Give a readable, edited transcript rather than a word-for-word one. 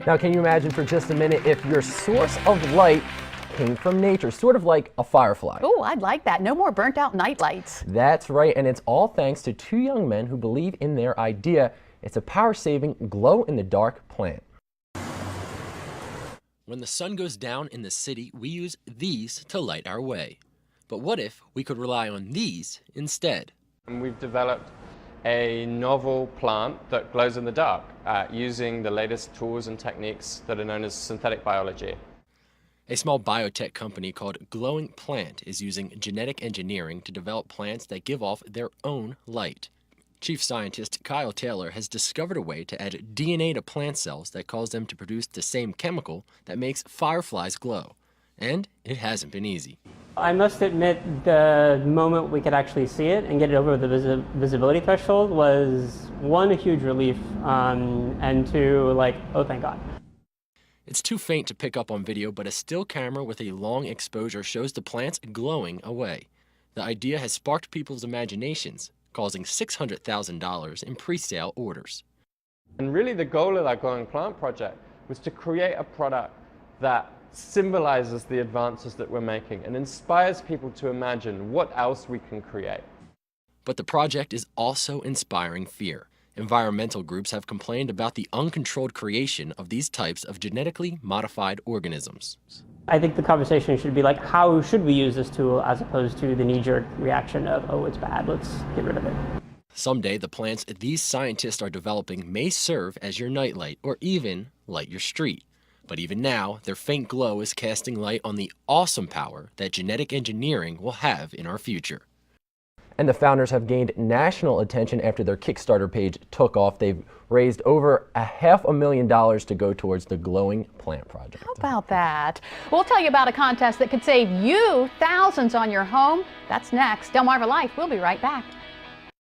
Now, can you imagine for just a minute if your source of light came from nature, sort of like a firefly? Oh, I'd like that. No more burnt out night lights. That's right, and it's all thanks to two young men who believe in their idea. It's a power-saving, glow-in-the-dark plant. When the sun goes down in the city, we use these to light our way. But what if we could rely on these instead? And we've developed a novel plant that glows in the dark using the latest tools and techniques that are known as synthetic biology. A small biotech company called Glowing Plant is using genetic engineering to develop plants that give off their own light. Chief scientist Kyle Taylor has discovered a way to add DNA to plant cells that cause them to produce the same chemical that makes fireflies glow. And it hasn't been easy. I must admit, the moment we could actually see it and get it over the visibility threshold was, one, a huge relief, and two, like, oh, thank God. It's too faint to pick up on video, but a still camera with a long exposure shows the plants glowing away. The idea has sparked people's imaginations, causing $600,000 in pre-sale orders. And really the goal of that Glowing Plant project was to create a product that symbolizes the advances that we're making and inspires people to imagine what else we can create. But the project is also inspiring fear. Environmental groups have complained about the uncontrolled creation of these types of genetically modified organisms. I think the conversation should be like, how should we use this tool, as opposed to the knee-jerk reaction of, oh, it's bad, let's get rid of it. Someday, the plants these scientists are developing may serve as your nightlight or even light your street. But even now, their faint glow is casting light on the awesome power that genetic engineering will have in our future. And the founders have gained national attention after their Kickstarter page took off. They've raised over $500,000 to go towards the Glowing Plant project. How about that? We'll tell you about a contest that could save you thousands on your home. That's next. Delmarva Life. We'll be right back.